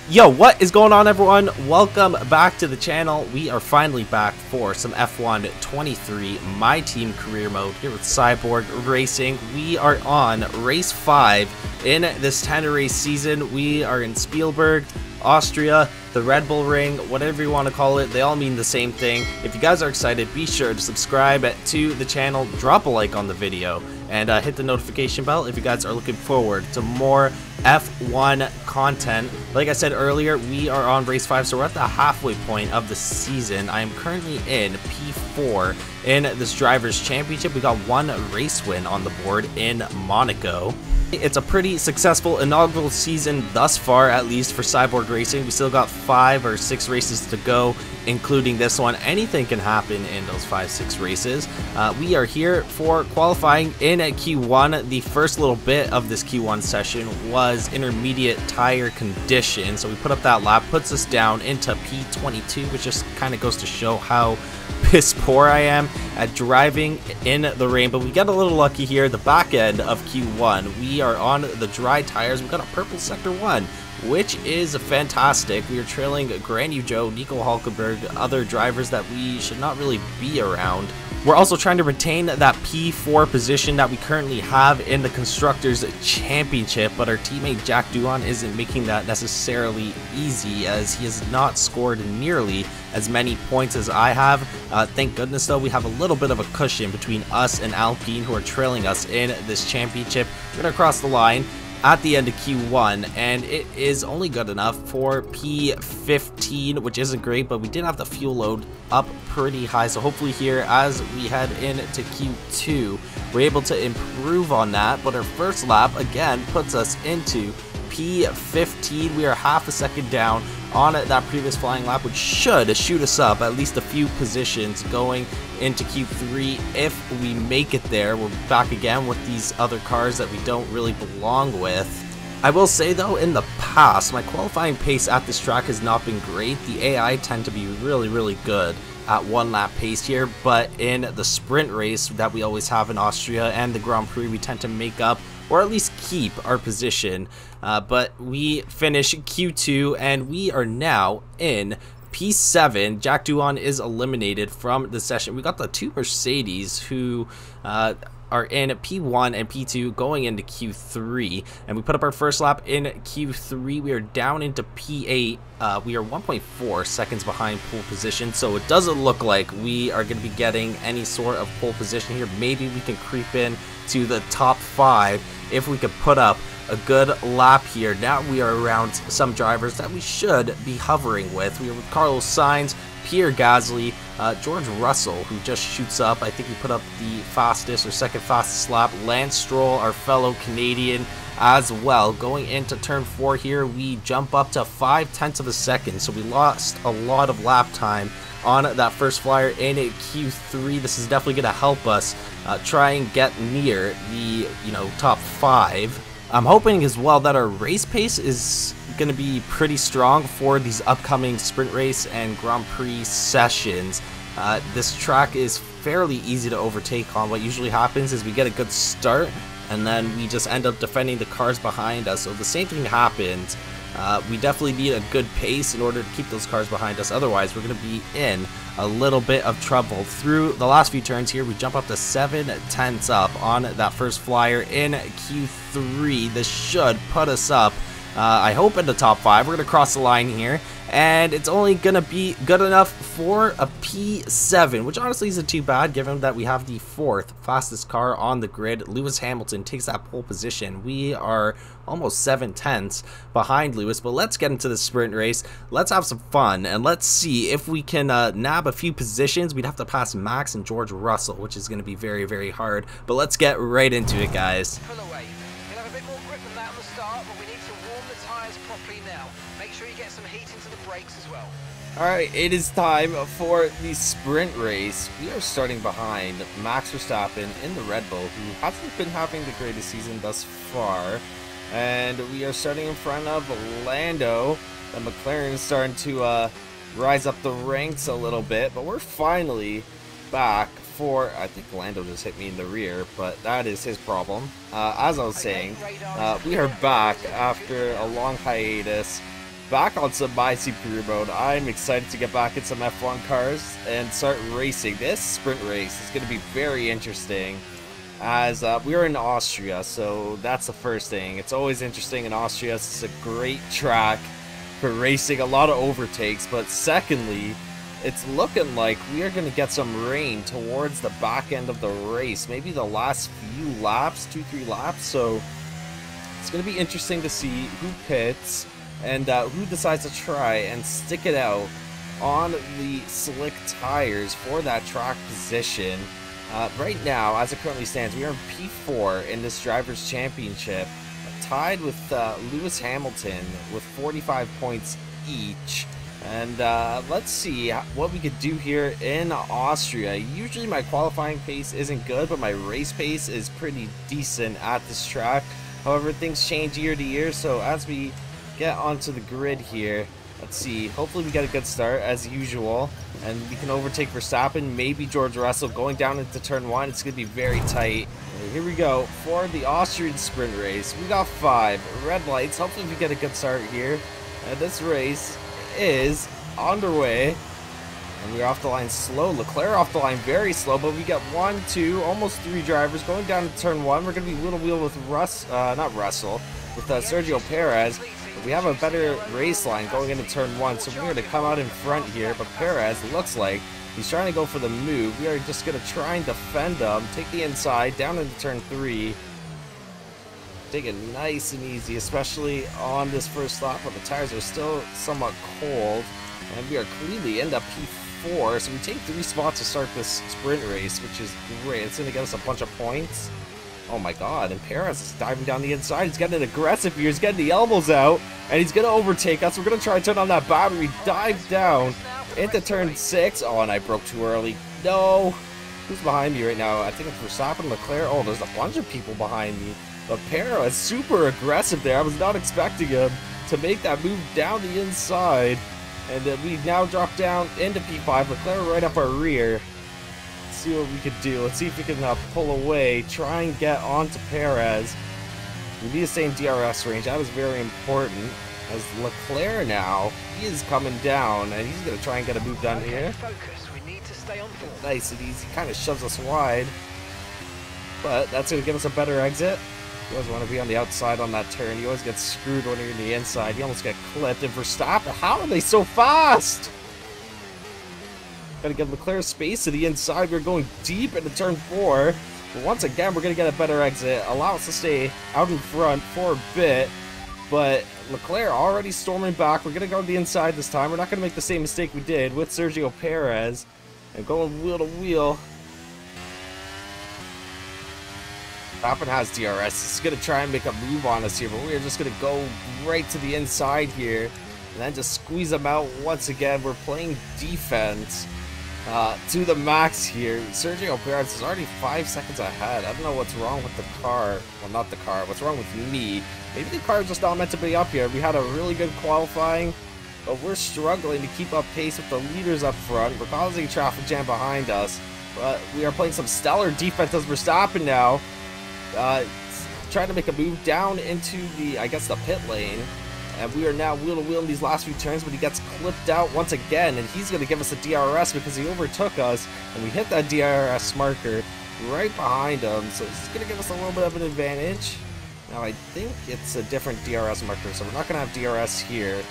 Yo, what is going on, everyone? Welcome back to the channel. We are finally back for some F1 23 My Team career mode here with Cyborg Racing. We are on race 5 in this 10 race season. We are in Spielberg, Austria, the Red Bull Ring, whatever you want to call it. They all mean the same thing. If you guys are excited, be sure to subscribe to the channel, drop a like on the video, and hit the notification bell if you guys are looking forward to more F1 content. Like I said earlier, we are on race 5, so we're at the halfway point of the season. I am currently in P4 in this Drivers' Championship. We got one race win on the board in Monaco. It's a pretty successful inaugural season thus far, at least for Cyborg Racing. We still got 5 or 6 races to go, including this one. Anything can happen in those 5-6 races. We are here for qualifying in Q1. The first little bit of this Q1 session was intermediate tire condition, so we put up that lap, puts us down into P22, which just kind of goes to show how piss poor I am at driving in the rain. But we got a little lucky here. The back end of Q1, we are on the dry tires. We got a purple sector 1, which is fantastic. We are trailing Granny Joe, Nico Hulkenberg, other drivers that we should not really be around. We're also trying to retain that P4 position that we currently have in the Constructors' Championship, but our teammate Jack Doohan isn't making that necessarily easy, as he has not scored nearly as many points as I have. Thank goodness, though, we have a little bit of a cushion between us and Alpine, who are trailing us in this championship. We're going to cross the line at the end of Q1, and it is only good enough for P15, which isn't great, but we did have the fuel load up pretty high, so hopefully here as we head into Q2 we're able to improve on that. But our first lap again puts us into P15. We are half a second down on that previous flying lap, which should shoot us up at least a few positions going into Q3. If we make it there, we're back again with these other cars that we don't really belong with. I will say, though, in the past, my qualifying pace at this track has not been great. The AI tend to be really good at one lap pace here, but in the sprint race that we always have in Austria and the Grand Prix, we tend to make up or at least keep our position. But we finish Q2 and we are now in P7. Jack Doohan is eliminated from the session. We got the 2 Mercedes who are in P1 and P2 going into Q3, and we put up our first lap in Q3. We are down into P8. We are 1.4 seconds behind pole position, so it doesn't look like we are going to be getting any sort of pole position here. Maybe we can creep in to the top 5 if we could put up a good lap here. Now we are around some drivers that we should be hovering with. We are with Carlos Sainz, Pierre Gasly, George Russell, who just shoots up. I think he put up the fastest or second fastest lap. Lance Stroll, our fellow Canadian, as well. Going into turn 4 here, we jump up to 0.5 of a second, so we lost a lot of lap time on that first flyer in Q3. This is definitely going to help us try and get near the top 5. I'm hoping as well that our race pace is going to be pretty strong for these upcoming sprint race and Grand Prix sessions. This track is fairly easy to overtake on. What usually happens is we get a good start and then we just end up defending the cars behind us. So the same thing happens. We definitely need a good pace in order to keep those cars behind us. Otherwise, we're going to be in a little bit of trouble. Through the last few turns here, we jump up to 0.7 up on that first flyer in Q3. This should put us up, I hope, in the top 5. We're going to cross the line here, and it's only going to be good enough for a P7, which honestly isn't too bad given that we have the 4th fastest car on the grid. Lewis Hamilton takes that pole position. We are almost 0.7 behind Lewis, but let's get into the sprint race. Let's have some fun, and let's see if we can nab a few positions. We'd have to pass Max and George Russell, which is going to be very hard, but let's get right into it, guys. Pull away. You'll have a bit more grip than that on the start, but we need to warm the tyres properly now. Make sure you get some heat into the brakes as well. Alright, it is time for the sprint race. We are starting behind Max Verstappen in the Red Bull, who hasn't been having the greatest season thus far. And we are starting in front of Lando. The McLaren is starting to rise up the ranks a little bit, but we're finally back for, I think Lando just hit me in the rear, but that is his problem. As I was saying, we are back after a long hiatus. back on some My Team Career Mode. I'm excited to get back in some F1 cars and start racing. This sprint race is going to be very interesting, as we're in Austria, so that's the first thing. It's always interesting in Austria. It's a great track for racing, a lot of overtakes, but secondly, it's looking like we are going to get some rain towards the back end of the race, maybe the last few laps, 2-3 laps, so it's going to be interesting to see who pits and who decides to try and stick it out on the slick tires for that track position. Right now, as it currently stands, we are in P4 in this Drivers' Championship, tied with Lewis Hamilton with 45 points each. And let's see what we could do here in Austria. Usually my qualifying pace isn't good, but my race pace is pretty decent at this track. However, things change year to year, so as we get onto the grid here, let's see, hopefully we get a good start as usual, and we can overtake Verstappen, maybe George Russell going down into turn 1. It's going to be very tight. And here we go for the Austrian sprint race. We got 5 red lights. Hopefully we get a good start here. And this race is underway, and we're off the line slow. Leclerc off the line very slow, but we got 1, 2, almost 3 drivers going down to turn 1. We're going to be little wheel with Sergio Perez. But we have a better race line going into turn 1, so we're going to come out in front here. But Perez looks like he's trying to go for the move. We are just going to try and defend him, take the inside down into turn 3. Take it nice and easy, especially on this first lap when the tires are still somewhat cold. And we are cleanly end up P4, so we take 3 spots to start this sprint race, which is great. It's going to get us a bunch of points. Oh my god, and Perez is diving down the inside. He's getting aggressive here. He's getting the elbows out, and he's going to overtake us. We're going to try and turn on that battery, dive down into turn 6. Oh, and I broke too early. No. Who's behind me right now? I think it's Verstappen, Leclerc. Oh, there's a bunch of people behind me. But Perez is super aggressive there. I was not expecting him to make that move down the inside. And then we now drop down into P5. Leclerc right up our rear. Let's see what we can do. Let's see if we can pull away, try and get onto Perez. We need the same DRS range. That was very important. As Leclerc now, he is coming down, and he's going to try and get a move done here. Focus. We need to stay on board. Nice and easy. Kind of shoves us wide. But that's going to give us a better exit. You always want to be on the outside on that turn. You always get screwed when you're in the inside. You almost get clipped. And Verstappen, how are they so fast? Gotta give Leclerc space to the inside. We're going deep into turn 4. But once again, we're gonna get a better exit. Allow us to stay out in front for a bit. But Leclerc already storming back. We're gonna go to the inside this time. We're not gonna make the same mistake we did with Sergio Perez. And going wheel to wheel. Verstappen has DRS. He's going to try and make a move on us here, but we're just going to go right to the inside here and then just squeeze them out once again. We're playing defense to the max here. Sergio Perez is already 5 seconds ahead. I don't know what's wrong with the car. Well, not the car. What's wrong with me? Maybe the car is just not meant to be up here. We had a really good qualifying, but we're struggling to keep up pace with the leaders up front. We're causing a traffic jam behind us, but we are playing some stellar defense as Verstappen now. Trying to make a move down into the, I guess, the pit lane, and we are now wheel to wheel in these last few turns, but he gets clipped out once again, and he's going to give us a DRS because he overtook us, and we hit that DRS marker right behind him, so this is going to give us a little bit of an advantage. Now I think it's a different DRS marker, so we're not going to have DRS here.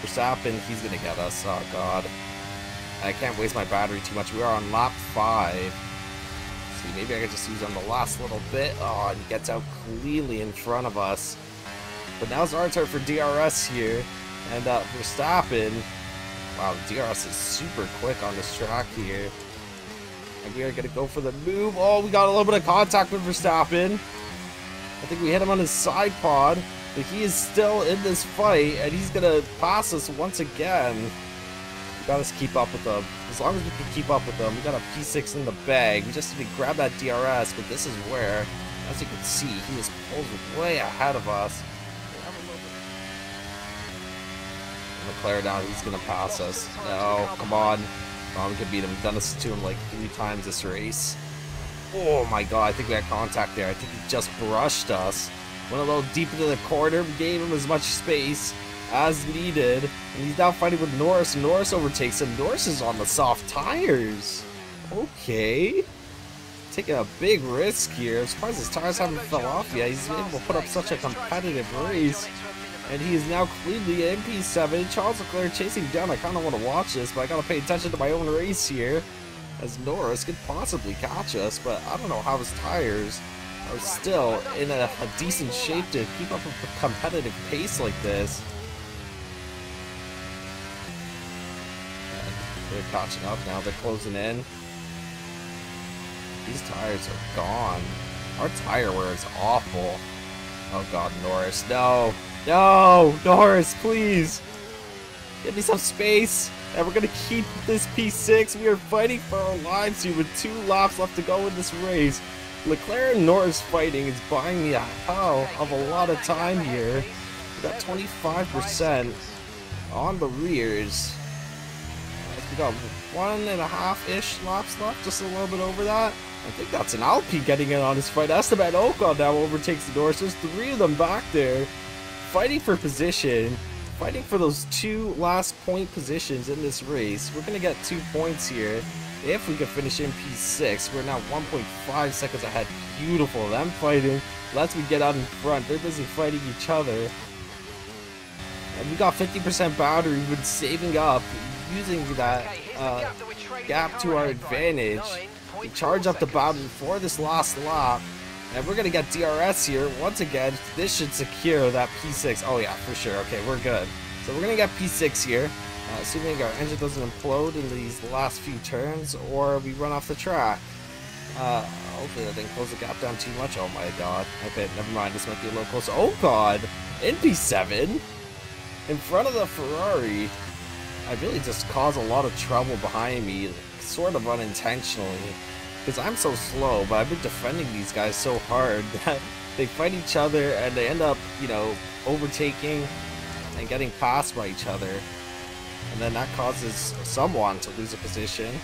Verstappen, he's going to get us. Oh god, I can't waste my battery too much. We are on lap 5. See, maybe I could just use on the last little bit. Oh, and he gets out cleanly in front of us. But now it's our turn for DRS here. And Verstappen, wow, the DRS is super quick on this track here. And we are going to go for the move. Oh, we got a little bit of contact with Verstappen. I think we hit him on his side pod. But he is still in this fight, and he's going to pass us once again. Got us keep up with them. As long as we can keep up with them, we got a P6 in the bag. We just need to grab that DRS, but this is where, as you can see, he is pulled way ahead of us. Leclerc down, he's gonna pass us. No, come on. We can beat him. We've done this to him like 3 times this race. Oh my god, I think we had contact there. I think he just brushed us. Went a little deep into the corner, gave him as much space. as needed. And he's now fighting with Norris. Norris overtakes him. Norris is on the soft tires. Okay. Taking a big risk here. I'm surprised his tires haven't fell off yet. He's able to put up such a competitive race. And he is now cleanly in P7. Charles Leclerc chasing down. I kind of want to watch this, but I got to pay attention to my own race here, as Norris could possibly catch us, but I don't know how his tires are still in a decent shape to keep up a competitive pace like this. And they're catching up now. They're closing in. These tires are gone. Our tire wear is awful. Oh god, Norris. No! No! Norris, please! Give me some space! And we're gonna keep this P6. We are fighting for our lives here with 2 laps left to go in this race. Leclerc and Norris fighting is buying me a hell of a lot of time here. We got 25% on the rears. We got 1.5-ish laps left, just a little bit over that. I think that's an Alpine getting in on his fight. Esteban Ocon now overtakes the Norris. There's 3 of them back there, fighting for position, fighting for those 2 last point positions in this race. We're gonna get 2 points here if we can finish in P6. We're now 1.5 seconds ahead. Beautiful, them fighting. Lets me get out in front. They're busy fighting each other. And we got 50% battery. We've been saving up, using that gap to our advantage. We charge up the battery for this last lap, and we're gonna get DRS here once again. This should secure that P6. Oh yeah, for sure. Okay, we're good. So we're gonna get P6 here, assuming our engine doesn't implode in these last few turns or we run off the track. Hopefully that didn't close the gap down too much. Oh my god. Okay, never mind. This might be a little closer. Oh god, in P7, in front of the Ferrari. I really just caused a lot of trouble behind me, sort of unintentionally, because I'm so slow, but I've been defending these guys so hard that they fight each other and they end up, you know, overtaking and getting passed by each other, and then that causes someone to lose a position.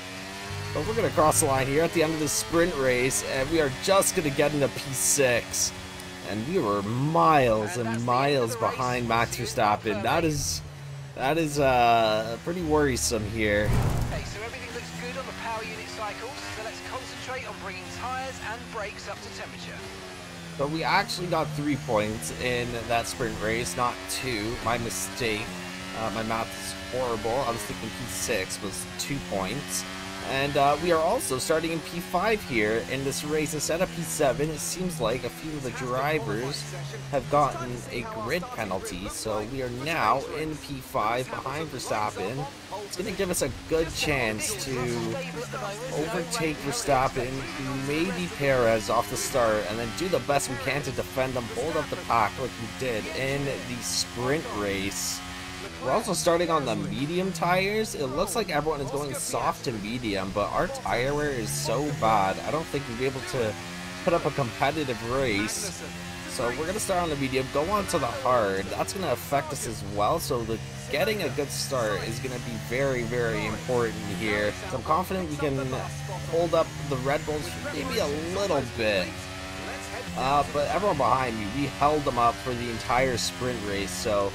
But we're going to cross the line here at the end of the sprint race, and we are just going to get into P6, and we were miles and miles behind Max Verstappen. That is pretty worrisome here. Okay, so everything looks good on the power unit cycles, so let's concentrate on bringing tyres and brakes up to temperature. But we actually got 3 points in that sprint race, not 2. My mistake. My math is horrible. I was thinking P6 was 2 points. And we are also starting in P5 here in this race instead of P7. It seems like a few of the drivers have gotten a grid penalty, so we are now in P5 behind Verstappen. It's going to give us a good chance to overtake Verstappen, maybe Perez off the start, and then do the best we can to defend them, hold up the pack like we did in the sprint race. We're also starting on the medium tires. It looks like everyone is going soft to medium, but our tire wear is so bad. I don't think we'll be able to put up a competitive race. So we're going to start on the medium, go on to the hard. That's going to affect us as well. So getting a good start is going to be very, very important here. So I'm confident we can hold up the Red Bulls for maybe a little bit. But everyone behind me, we held them up for the entire sprint race. So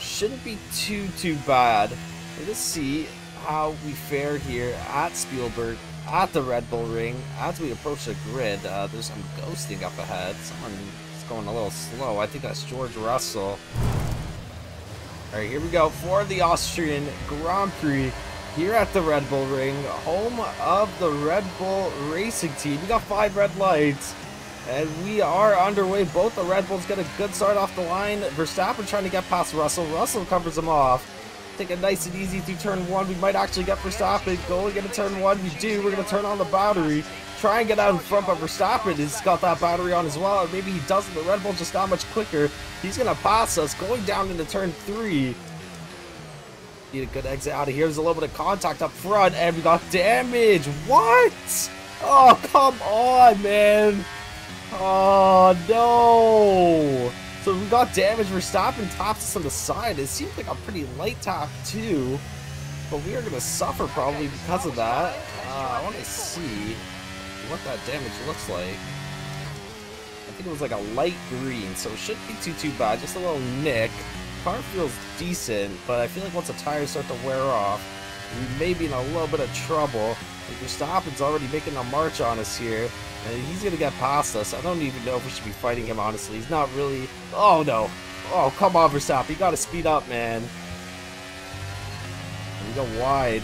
shouldn't be too bad. Let's see how we fare here at Spielberg, at the Red Bull Ring. As we approach the grid, there's some ghosting up ahead. Someone is going a little slow. I think that's George Russell. Alright, here we go for the Austrian Grand Prix here at the Red Bull Ring, home of the Red Bull Racing Team. We got 5 red lights. And we are underway. Both the Red Bulls get a good start off the line. Verstappen trying to get past Russell. Russell covers him off. Take it nice and easy through turn 1. We might actually get Verstappen going into turn 1. We do. We're going to turn on the battery. Try and get out in front, but Verstappen has got that battery on as well. Or maybe he doesn't. The Red Bull's just that much quicker. He's going to pass us going down into turn 3. Need a good exit out of here. There's a little bit of contact up front, and we got damage. What? Oh, come on, man. Oh no! So we got damage. Verstappen taps us on the side. It seems like a pretty light tap too, but we are going to suffer probably because of that. I want to see what that damage looks like. I think it was like a light green, so it shouldn't be too bad. Just a little nick. car feels decent, but I feel like once the tires start to wear off, we may be in a little bit of trouble. Verstappen's already making a march on us here, and he's going to get past us. I don't even know if we should be fighting him, honestly. He's not really... Oh, no. Oh, come on, Verstappen. You got to speed up, man. And we go wide.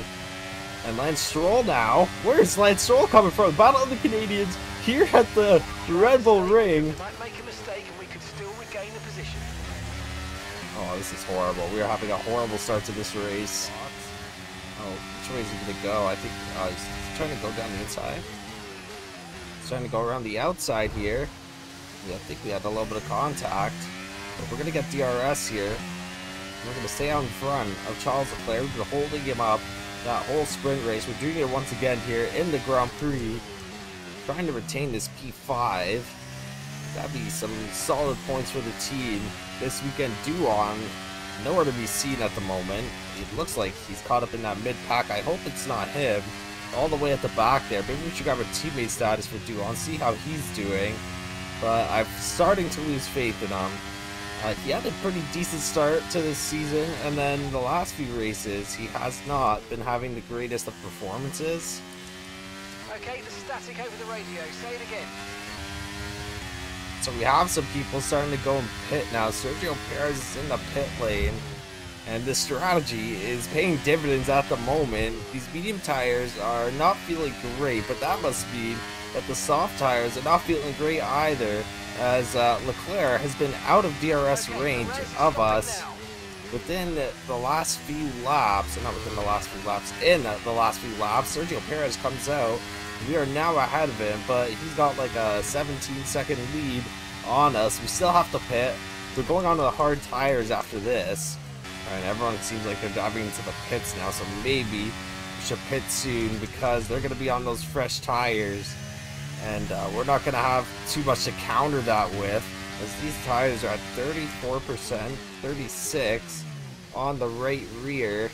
And Lance Stroll now. Where's Lance Stroll coming from? Battle of the Canadians here at the Red Bull Ring. We might make a mistake and we could still regain the position. Oh, this is horrible. We are having a horrible start to this race. Oh, which way is he going to go? I think he's trying to go down the inside. He's trying to go around the outside here. Yeah, I think we had a little bit of contact. But we're going to get DRS here. We're going to stay out in front of Charles Leclerc. We've been holding him up that whole sprint race. We're doing it once again here in the Grand Prix. Trying to retain this P5. That'd be some solid points for the team this weekend. Duan, nowhere to be seen at the moment. It looks like he's caught up in that mid-pack. I hope it's not him. All the way at the back there. Maybe we should grab a teammate status for Duan, see how he's doing. But I'm starting to lose faith in him. He had a pretty decent start to this season, and then the last few races, he has not been having the greatest of performances. Okay, the static over the radio. Say it again. So we have some people starting to go in pit now. Sergio Perez is in the pit lane, and this strategy is paying dividends at the moment. These medium tires are not feeling great, but that must mean that the soft tires are not feeling great either, as Leclerc has been out of DRS range of us within the last few laps, or not within the last few laps, in the last few laps. Sergio Perez comes out. We are now ahead of him, but he's got like a 17-second lead on us. We still have to pit. We're going on to the hard tires after this. Alright, everyone seems like they're diving into the pits now, so maybe we should pit soon because they're going to be on those fresh tires. And we're not going to have too much to counter that with, as these tires are at 34%, 36 on the right rear.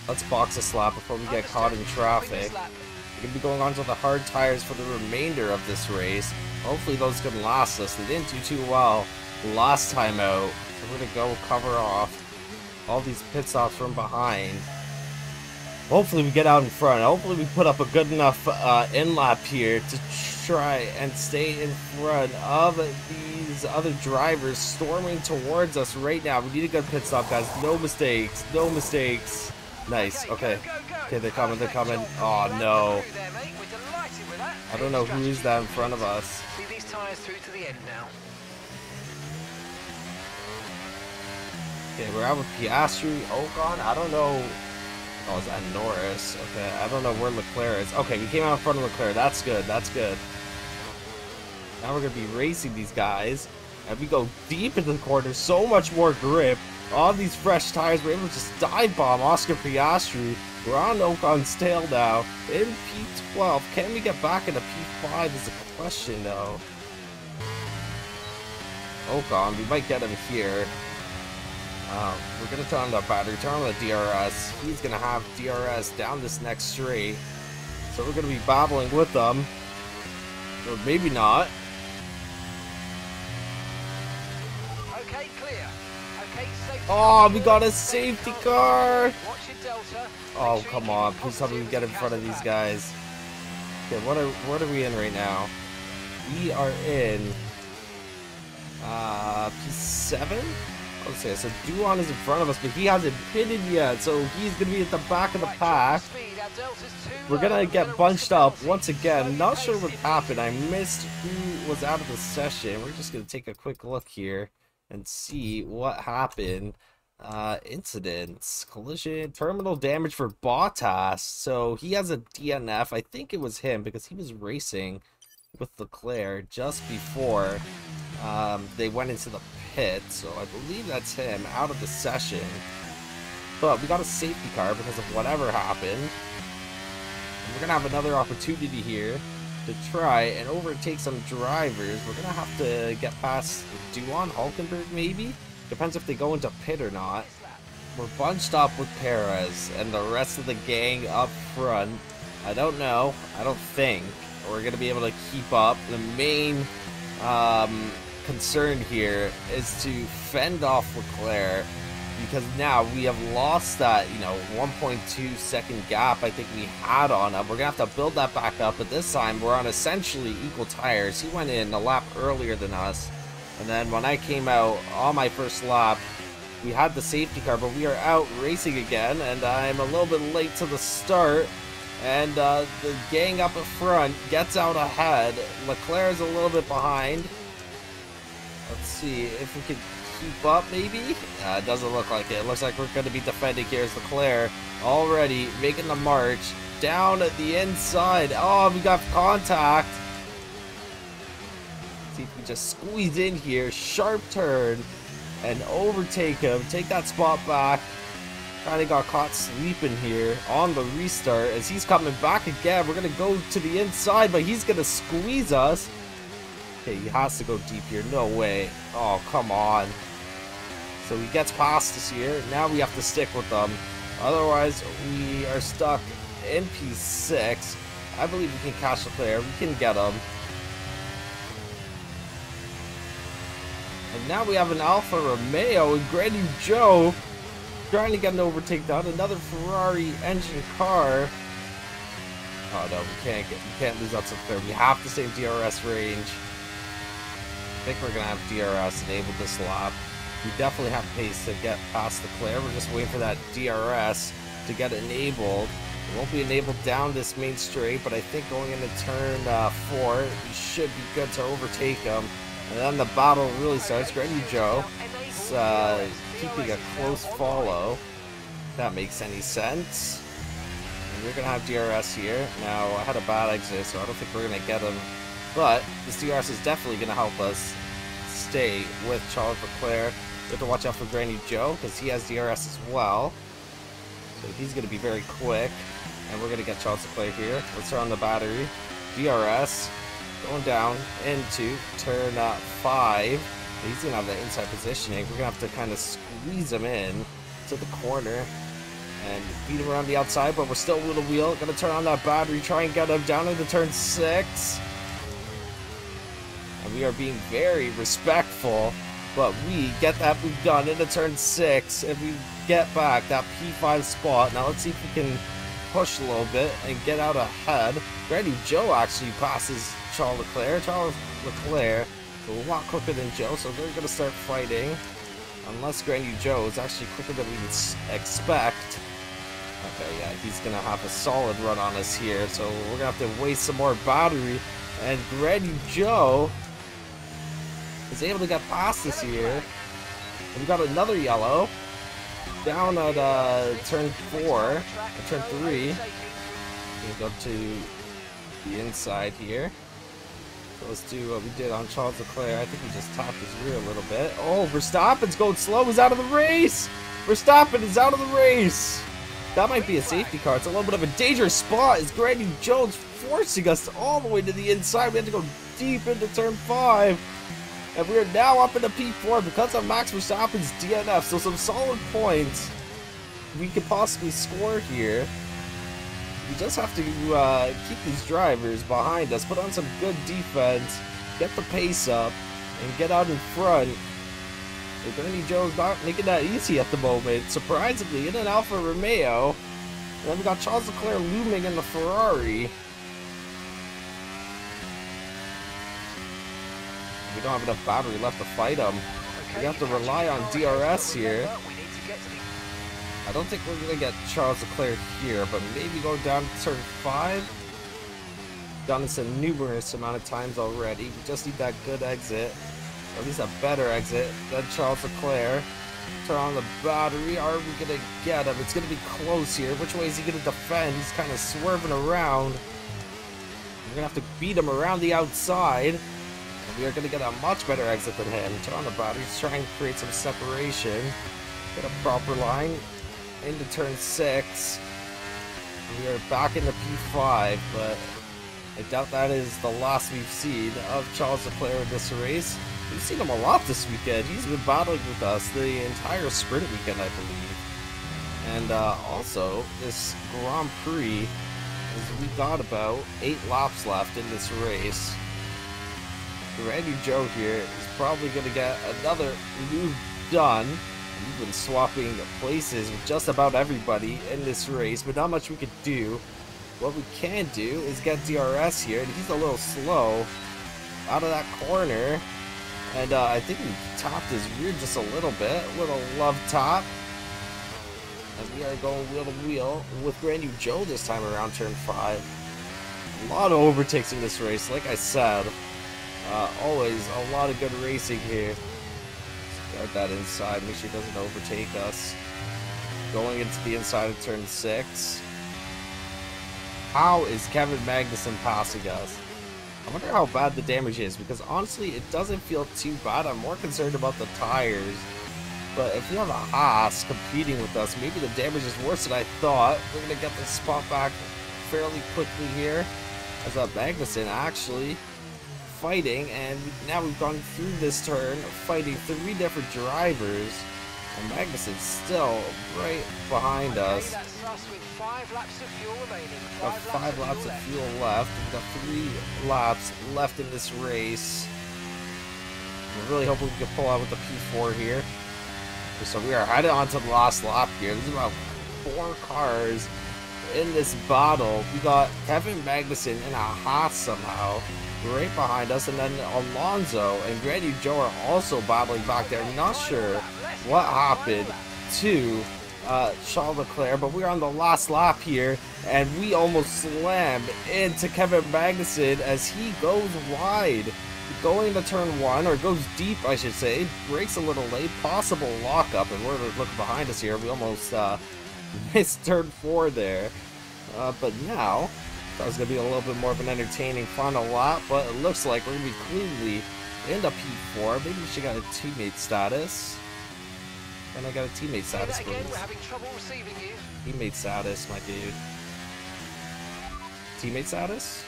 Let's box a slap before we get caught in traffic. We're going to be going on to the hard tires for the remainder of this race. Hopefully those can last us. They didn't do too well last time out, so we're going to go cover off all these pit stops from behind. Hopefully we get out in front. Hopefully we put up a good enough in-lap here to try and stay in front of these other drivers storming towards us right now. We need a good pit stop, guys. No mistakes. No mistakes. Nice. Okay. Okay, they're coming. They're coming. Oh, no. I don't know who's that in front of us. See these tires through to the end now. Okay, we're out with Piastri, Ocon. I don't know. Oh, is that Norris? Okay, I don't know where Leclerc is. Okay, we came out in front of Leclerc. That's good. That's good. Now we're going to be racing these guys. And we go deep into the corner. So much more grip. On these fresh tires, we're able to just dive bomb Oscar Piastri. We're on Ocon's tail now. In P12. Can we get back into P5 is the question, though. Ocon, we might get him here. We're going to turn on the battery, turn on the DRS. He's going to have DRS down this next straight. So we're going to be battling with them. Or maybe not. Okay, clear. Okay, safety. Oh, we got a safety car. Watch your delta. Oh, come on. Please help me get in front of these guys. Okay, what are we in right now? We are in P7? Okay, so Duan is in front of us, but he hasn't pitted yet, so he's going to be at the back of the pack. We're going to get bunched up once again. Not sure what happened. I missed who was out of the session. We're just going to take a quick look here and see what happened. Incidents, collision, terminal damage for Bottas. So he has a DNF. I think it was him because he was racing with Leclerc just before they went into the pit, so I believe that's him out of the session. But we got a safety car because of whatever happened. And we're gonna have another opportunity here to try and overtake some drivers. We're gonna have to get past Duan, Hulkenberg maybe? Depends if they go into pit or not. We're bunched up with Perez and the rest of the gang up front. I don't know. I don't think we're gonna be able to keep up. The main concern here is to fend off Leclerc because now we have lost that, you know, 1.2 second gap I think we had on him. We're gonna have to build that back up, but this time we're on essentially equal tires. He went in a lap earlier than us, and then when I came out on my first lap, we had the safety car, but we are out racing again, and I'm a little bit late to the start, and the gang up at front gets out ahead. Leclerc is a little bit behind. Let's see if we can keep up, maybe? It doesn't look like it. It looks like we're going to be defending here as Leclerc already making the march down at the inside. Oh, we got contact. See if we just squeeze in here. Sharp turn and overtake him. Take that spot back. Kind of got caught sleeping here on the restart as he's coming back again. We're going to go to the inside, but he's going to squeeze us. Okay, he has to go deep here. No way. Oh, come on. So he gets past us here. Now we have to stick with them. Otherwise, we are stuck in P6. I believe we can catch the player. We can get him. And now we have an Alfa Romeo and Granny Joe trying to get an overtake down. Another Ferrari engine car. Oh no, we can't lose out to the player. We have to stay in DRS range. I think we're gonna have DRS enabled this lap. We definitely have pace to get past the Leclerc. We're just waiting for that DRS to get enabled. It won't be enabled down this main straight, but I think going into turn 4, we should be good to overtake him. And then the battle really starts. Granny Joe is keeping a close follow. If that makes any sense. And we're gonna have DRS here. Now I had a bad exit, so I don't think we're gonna get him. But this DRS is definitely going to help us stay with Charles Leclerc. We have to watch out for Granny Joe because he has DRS as well. So he's going to be very quick. And we're going to get Charles Leclerc here. Let's turn on the battery. DRS going down into turn 5. He's going to have the inside positioning. We're going to have to kind of squeeze him in to the corner and beat him around the outside, but we're still with a wheel. Going to turn on that battery, try and get him down into turn 6. And we are being very respectful, but we get that move done into turn 6, and we get back that P5 spot. Now let's see if we can push a little bit and get out ahead. Granny Joe actually passes Charles Leclerc. Charles Leclerc is a lot quicker than Joe, so they're going to start fighting. Unless Granny Joe is actually quicker than we expect. Okay, yeah, he's going to have a solid run on us here, so we're going to have to waste some more battery. And Granny Joe is able to get past us here. And we got another yellow down at turn 4, or turn 3. We'll go to the inside here. So let's do what we did on Charles Leclerc. I think he just topped his rear a little bit. Oh, Verstappen's going slow. He's out of the race. Verstappen is out of the race. That might be a safety car. It's a little bit of a dangerous spot as Granny Joe's forcing us all the way to the inside. We had to go deep into turn 5. And we are now up into P4 because of Max Verstappen's DNF. So some solid points we could possibly score here. We just have to keep these drivers behind us, put on some good defense, get the pace up, and get out in front. But Granny Joe's not making that easy at the moment. Surprisingly, in an Alfa Romeo. And then we got Charles Leclerc looming in the Ferrari. We don't have enough battery left to fight him. We have to rely on DRS here. I don't think we're going to get Charles Leclerc here, but maybe go down to turn 5. Done this a numerous amount of times already. We just need that good exit, or at least a better exit than Charles Leclerc. Turn on the battery. Are we going to get him? It's going to be close here. Which way is he going to defend? He's kind of swerving around. We're going to have to beat him around the outside. We are going to get a much better exit than him. Turn on the batteries, try and create some separation. Get a proper line into turn 6. We are back into P5, but I doubt that is the last we've seen of Charles Leclerc in this race. We've seen him a lot this weekend. He's been battling with us the entire sprint weekend, I believe. And also, this Grand Prix, is we got about 8 laps left in this race. Granny Joe here is probably going to get another move done. We've been swapping places with just about everybody in this race, but not much we could do. What we can do is get DRS here, and he's a little slow out of that corner. And I think we topped his rear just a little bit. Little love top. And we are going wheel to wheel with Brand New Joe this time around turn 5. A lot of overtakes in this race, like I said. Always a lot of good racing here. Guard that inside, make sure he doesn't overtake us. Going into the inside of turn 6. How is Kevin Magnussen passing us? I wonder how bad the damage is, because honestly it doesn't feel too bad. I'm more concerned about the tires. But if we have a Haas competing with us, maybe the damage is worse than I thought. We're going to get this spot back fairly quickly here. As Magnussen actually fighting, and now we've gone through this turn fighting 3 different drivers, and Magnussen's still right behind us. That's us with 5 laps of fuel remaining. Got 5 laps of fuel left. We've got 3 laps left in this race. We're really hoping we can pull out with the P4 here. So we are headed on to the last lap here. There's about 4 cars in this battle. We got Kevin Magnussen in a Haas somehow right behind us, and then Alonso and Brand New Joe are also battling back there. I'm not sure what happened to Charles Leclerc, but we're on the last lap here, and we almost slam into Kevin Magnussen as he goes wide. Going to turn 1, or goes deep I should say, brakes a little late, possible lockup, and we're looking behind us here. We almost missed turn 4 there, but now that was going to be a little bit more of an entertaining final lap, but it looks like we're going to be cleanly into P4. Maybe we should got a teammate status. And I got a teammate status, please. We're having trouble receiving you. Teammate status, my dude. Teammate status?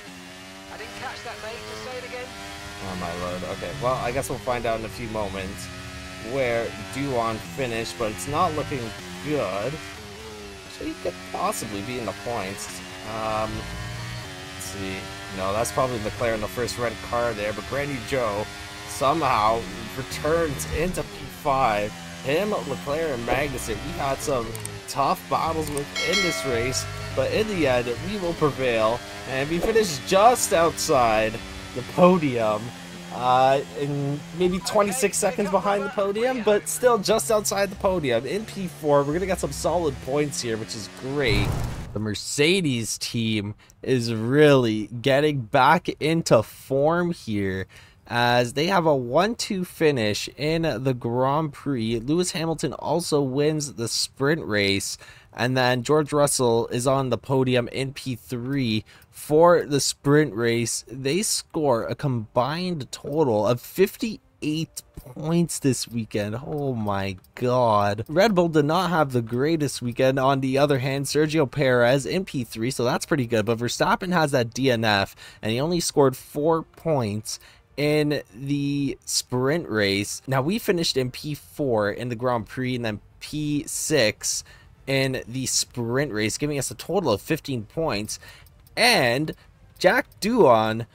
I didn't catch that, mate. Just say it again. Oh my lord. Okay, well, I guess we'll find out in a few moments where Duan finished, but it's not looking good. So he could possibly be in the points. Let's see. No, that's probably Leclerc in the first red car there, but Brand New Joe somehow returns into P5. Him, Leclerc, and Magnussen, we had some tough battles within this race, but in the end, we will prevail, and we finished just outside the podium, in maybe 26 seconds behind the podium, but still just outside the podium in P4. We're going to get some solid points here, which is great. The Mercedes team is really getting back into form here, as they have a 1-2 finish in the Grand Prix. Lewis Hamilton also wins the sprint race, and then George Russell is on the podium in P3 for the sprint race. They score a combined total of 58 points this weekend. Oh my god. Red Bull did not have the greatest weekend. On the other hand, Sergio Perez in P3, so that's pretty good, but Verstappen has that DNF, and he only scored 4 points in the sprint race. Now, we finished in P4 in the Grand Prix, and then P6 in the sprint race, giving us a total of 15 points. And Jack Doohan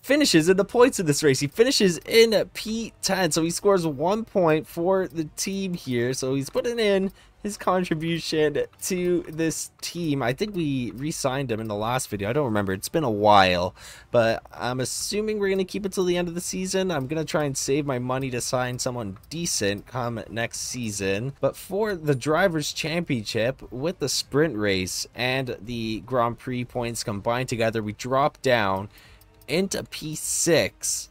finishes in the points of this race. He finishes in P10, so he scores 1 point for the team here. So he's putting in his contribution to this team. I think we re-signed him in the last video. I don't remember. It's been a while, but I'm assuming we're going to keep it till the end of the season. I'm going to try and save my money to sign someone decent come next season. But for the Drivers' Championship, with the sprint race and the Grand Prix points combined together, we drop down into P6,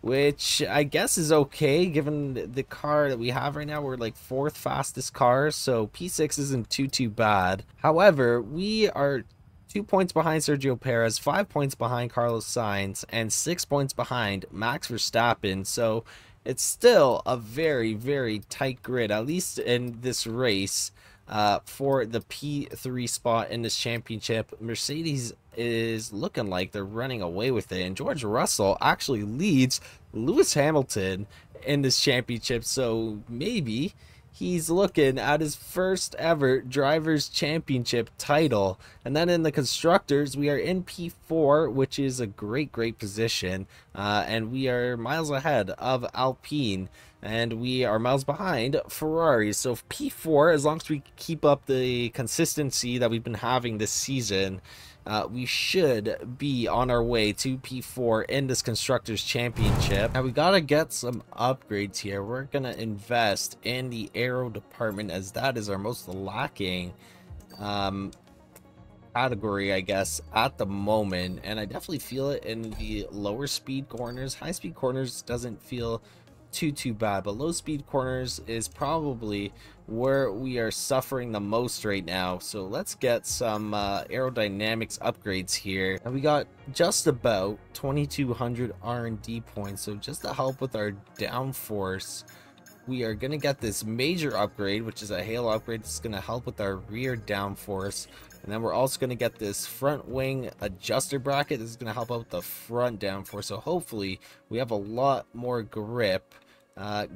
which I guess is okay given the car that we have right now. We're like 4th fastest car, so P6 isn't too bad. However, we are 2 points behind Sergio Perez, 5 points behind Carlos Sainz, and 6 points behind Max Verstappen. So it's still a very tight grid, at least in this race, for the P3 spot in this championship. Mercedes is looking like they're running away with it, and George Russell actually leads Lewis Hamilton in this championship, so maybe he's looking at his first ever Drivers' Championship title. And then in the Constructors, we are in P4, which is a great position, and we are miles ahead of Alpine. and we are miles behind Ferrari. So P4, as long as we keep up the consistency that we've been having this season, we should be on our way to P4 in this Constructors Championship. Now we gotta get some upgrades here. We're gonna invest in the aero department, as that is our most lacking category, I guess, at the moment. And I definitely feel it in the lower speed corners. High speed corners doesn't feel too bad, but low speed corners is probably where we are suffering the most right now. So let's get some aerodynamics upgrades here, and we got just about 2200 R&D points, so just to help with our downforce, we are going to get this major upgrade, which is a halo upgrade. It's going to help with our rear downforce. And then we're also going to get this front wing adjuster bracket. This is going to help out with the front downforce. So hopefully we have a lot more grip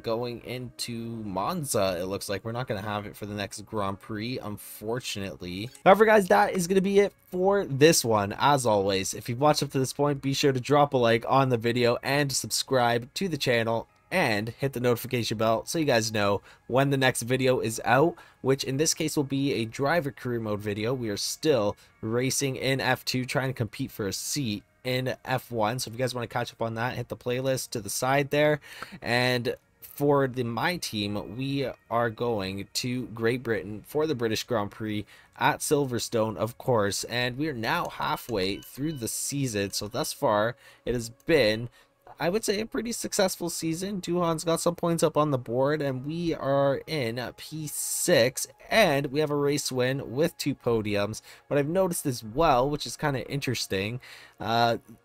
going into Monza. It looks like we're not going to have it for the next Grand Prix, unfortunately. However, guys, that is going to be it for this one. As always, if you've watched up to this point, be sure to drop a like on the video and subscribe to the channel, and hit the notification bell so you guys know when the next video is out, which in this case will be a driver career mode video. We are still racing in F2, trying to compete for a seat in F1. So if you guys want to catch up on that, hit the playlist to the side there. And for my team, we are going to Great Britain for the British Grand Prix at Silverstone, of course. And we are now halfway through the season. So thus far, it has been, I would say, a pretty successful season. Duhan's got some points up on the board, and we are in P6, and we have a race win with 2 podiums. What I've noticed as well, which is kind of interesting,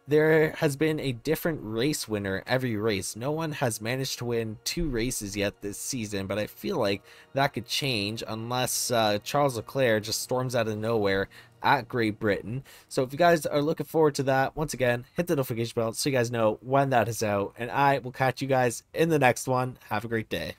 there has been a different race winner every race. No one has managed to win 2 races yet this season, but I feel like that could change unless Charles Leclerc just storms out of nowhere at Great Britain. So if you guys are looking forward to that, once again, hit the notification bell so you guys know when that is out, and I will catch you guys in the next one. Have a great day.